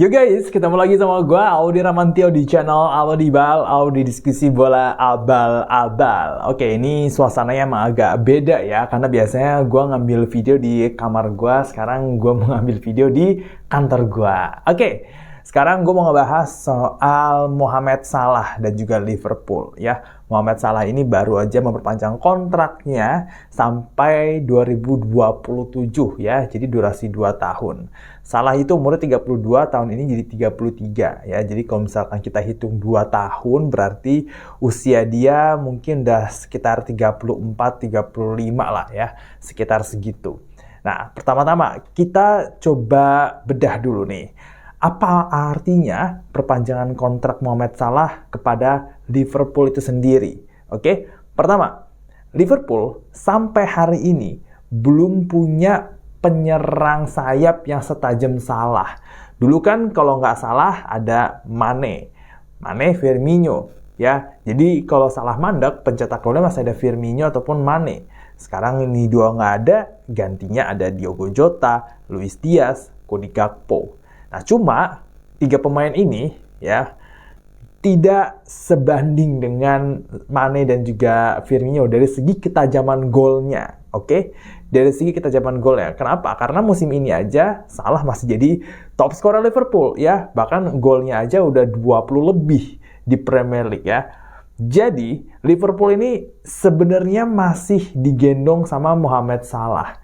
Yo guys, ketemu lagi sama gue Audi Ramantio di channel Audibal, Audi diskusi bola abal-abal. Oke, ini suasananya emang agak beda ya, karena biasanya gue ngambil video di kamar gue, sekarang gue mau ngambil video di kantor gue. Oke, sekarang gue mau ngebahas soal Mohamed Salah dan juga Liverpool ya. Mohamed Salah ini baru aja memperpanjang kontraknya sampai 2027 ya, jadi durasi 2 tahun. Salah itu umurnya 32, tahun ini jadi 33 ya. Jadi kalau misalkan kita hitung 2 tahun berarti usia dia mungkin udah sekitar 34, 35 lah ya, sekitar segitu. Nah, pertama-tama kita coba bedah dulu nih. Apa artinya perpanjangan kontrak Mohamed Salah kepada Liverpool itu sendiri? Oke, pertama, Liverpool sampai hari ini belum punya penyerang sayap yang setajam Salah. Dulu kan kalau nggak salah ada Mane, Firmino, ya. Jadi kalau Salah mandek, pencetak golnya masih ada Firmino ataupun Mane. Sekarang ini dua nggak ada, gantinya ada Diogo Jota, Luis Diaz, Cody Gakpo. Nah, cuma 3 pemain ini ya tidak sebanding dengan Mane dan juga Firmino dari segi ketajaman golnya, oke? Dari segi ketajaman golnya. Kenapa? Karena musim ini aja Salah masih jadi top scorer Liverpool ya, bahkan golnya aja udah 20 lebih di Premier League ya. Jadi Liverpool ini sebenarnya masih digendong sama Mohamed Salah.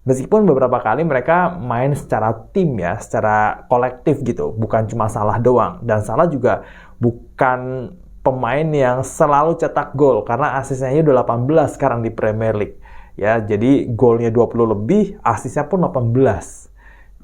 Meskipun beberapa kali mereka main secara tim ya, secara kolektif gitu, bukan cuma Salah doang. Dan Salah juga bukan pemain yang selalu cetak gol, karena asisnya udah 18 sekarang di Premier League. Ya, jadi golnya 20 lebih, asisnya pun 18.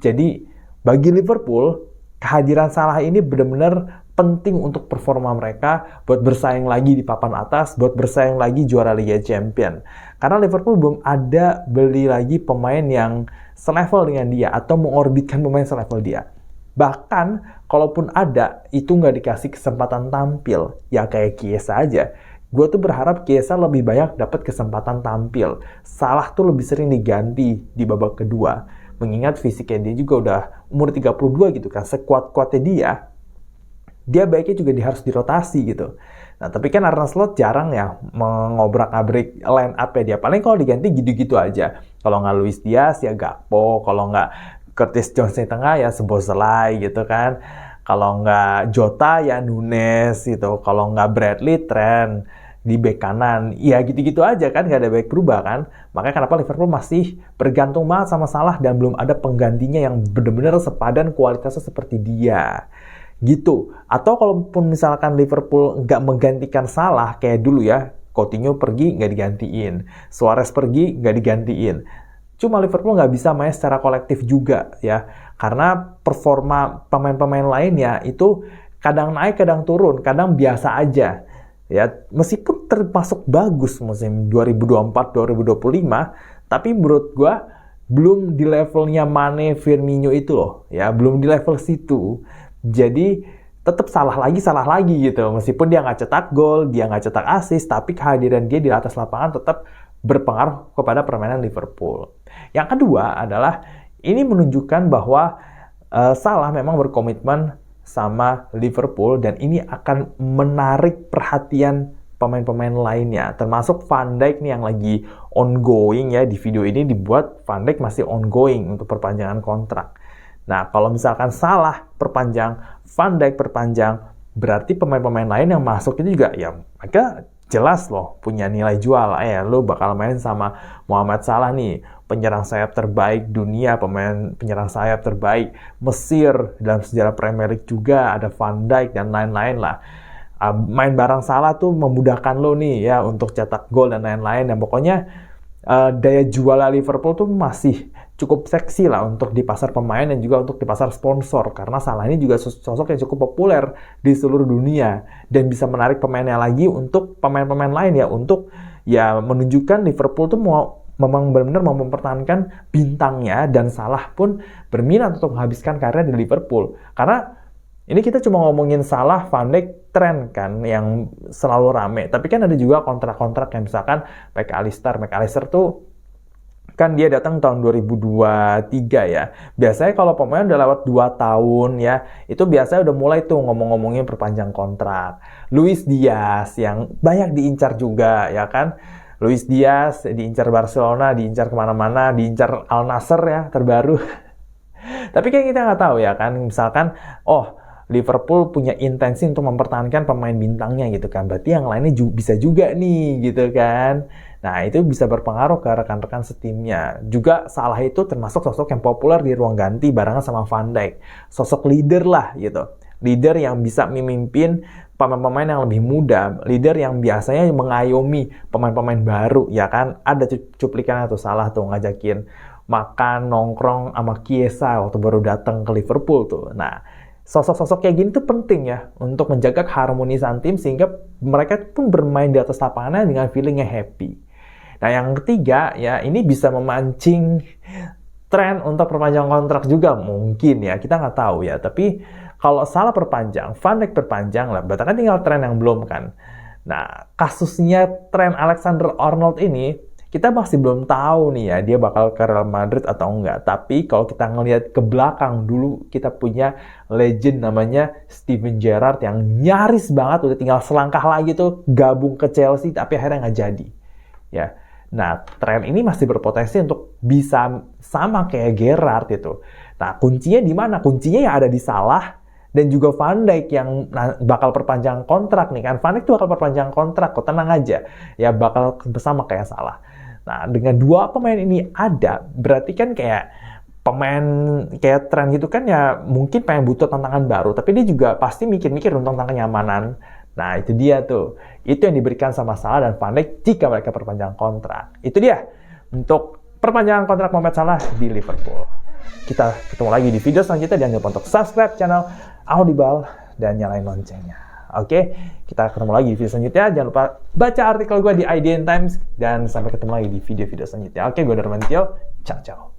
Jadi bagi Liverpool, kehadiran Salah ini benar-benar penting untuk performa mereka, buat bersaing lagi di papan atas, buat bersaing lagi juara Liga Champion. Karena Liverpool belum ada beli lagi pemain yang selevel dengan dia, atau mengorbitkan pemain selevel dia. Bahkan, kalaupun ada, itu nggak dikasih kesempatan tampil. Ya kayak Chiesa aja. Gue tuh berharap Chiesa lebih banyak dapat kesempatan tampil. Salah tuh lebih sering diganti di babak kedua. Mengingat fisiknya dia juga udah umur 32 gitu kan, sekuat-kuatnya dia baiknya juga harus dirotasi gitu. Nah, tapi kan Arne Slot jarang ya mengobrak-abrik line up dia. Paling kalau diganti gitu-gitu aja. Kalau nggak Luis Diaz ya Gakpo, kalau nggak Curtis Jones di tengah ya Szoboszlai gitu kan. Kalau nggak Jota ya Nunes gitu. Kalau nggak Bradley, Trent di bek kanan. Ya gitu-gitu aja kan, nggak ada baik berubah kan. Makanya kenapa Liverpool masih bergantung banget sama Salah dan belum ada penggantinya yang benar-benar sepadan kualitasnya seperti dia. Gitu. Atau kalaupun misalkan Liverpool nggak menggantikan Salah kayak dulu ya, Coutinho pergi nggak digantiin, Suarez pergi nggak digantiin. Cuma Liverpool nggak bisa main secara kolektif juga ya, karena performa pemain-pemain lainnya itu kadang naik, kadang turun, kadang biasa aja. Ya, meskipun termasuk bagus musim 2024-2025, tapi menurut gua belum di levelnya Mane, Firmino itu loh, ya belum di level situ. Jadi tetap salah lagi gitu. Meskipun dia nggak cetak gol, dia nggak cetak assist, tapi kehadiran dia di atas lapangan tetap berpengaruh kepada permainan Liverpool. Yang kedua adalah ini menunjukkan bahwa Salah memang berkomitmen sama Liverpool dan ini akan menarik perhatian pemain-pemain lainnya, termasuk Van Dijk nih yang lagi ongoing ya. Di video ini dibuat Van Dijk masih ongoing untuk perpanjangan kontrak. Nah, kalau misalkan Salah perpanjang, Van Dijk perpanjang, berarti pemain-pemain lain yang masuk itu juga ya mereka jelas loh punya nilai jual. Lo bakal main sama Mohamed Salah nih, penyerang sayap terbaik dunia, pemain penyerang sayap terbaik Mesir dalam sejarah Premier League juga, ada Van Dijk dan lain-lain lah. Main bareng Salah tuh memudahkan lo nih ya untuk cetak gol dan lain-lain. Dan pokoknya daya jual Liverpool tuh masih cukup seksi lah untuk di pasar pemain dan juga untuk di pasar sponsor, karena Salah ini juga sosok yang cukup populer di seluruh dunia dan bisa menarik pemainnya lagi untuk pemain-pemain lain ya, untuk ya menunjukkan Liverpool tuh memang benar-benar mau mempertahankan bintangnya, dan Salah pun berminat untuk menghabiskan karirnya di Liverpool. Karena ini kita cuma ngomongin Salah, Van Dijk, Trent kan yang selalu rame, tapi kan ada juga kontrak-kontrak yang misalkan McAllister tuh kan dia datang tahun 2023 ya. Biasanya kalau pemain udah lewat 2 tahun ya, itu biasanya udah mulai tuh ngomong-ngomongin perpanjang kontrak. Luis Diaz yang banyak diincar juga ya kan. Luis Diaz diincar Barcelona, diincar kemana-mana, diincar Al Nassr ya terbaru. Tapi kan kita nggak tahu ya kan, misalkan, oh Liverpool punya intensi untuk mempertahankan pemain bintangnya gitu kan. Berarti yang lainnya bisa juga nih gitu kan. Nah, itu bisa berpengaruh ke rekan-rekan setimnya. Juga Salah itu termasuk sosok yang populer di ruang ganti barengan sama Van Dijk. Sosok leader lah gitu. Leader yang bisa memimpin pemain-pemain yang lebih muda. Leader yang biasanya mengayomi pemain-pemain baru ya kan. Ada cuplikannya tuh Salah tuh ngajakin makan, nongkrong sama Chiesa waktu baru datang ke Liverpool tuh. Nah, sosok-sosok kayak gini tuh penting ya untuk menjaga keharmonisan tim sehingga mereka pun bermain di atas lapangan dengan feelingnya happy. Nah, yang ketiga, ya ini bisa memancing tren untuk perpanjang kontrak juga mungkin ya, kita nggak tahu ya. Tapi kalau Salah perpanjang, Van Dijk perpanjang lah, berarti kan tinggal tren yang belum kan. Nah, kasusnya tren Alexander-Arnold ini, kita masih belum tahu nih ya, dia bakal ke Real Madrid atau enggak. Tapi kalau kita ngelihat ke belakang dulu, kita punya legend namanya Steven Gerrard yang nyaris banget, udah tinggal selangkah lagi tuh gabung ke Chelsea, tapi akhirnya nggak jadi. Ya. Nah, tren ini masih berpotensi untuk bisa sama kayak Gerrard itu. Nah, kuncinya di mana? Kuncinya ya ada di Salah dan juga Van Dijk yang bakal perpanjang kontrak nih kan. Van Dijk tuh bakal perpanjang kontrak, kok tenang aja. Ya bakal bersama kayak Salah. Nah, dengan dua pemain ini ada, berarti kan kayak pemain kayak tren gitu kan ya mungkin pengen butuh tantangan baru, tapi dia juga pasti mikir-mikir tentang kenyamanan. Nah, itu dia tuh. Itu yang diberikan sama Salah dan Van Dijk jika mereka perpanjang kontrak. Itu dia untuk perpanjangan kontrak Mohamed Salah di Liverpool. Kita ketemu lagi di video selanjutnya. Jangan lupa untuk subscribe channel Audible dan nyalain loncengnya. Oke, kita ketemu lagi di video selanjutnya. Jangan lupa baca artikel gue di IDN Times dan sampai ketemu lagi di video-video selanjutnya. Oke, gue Darmantio. Ciao, ciao.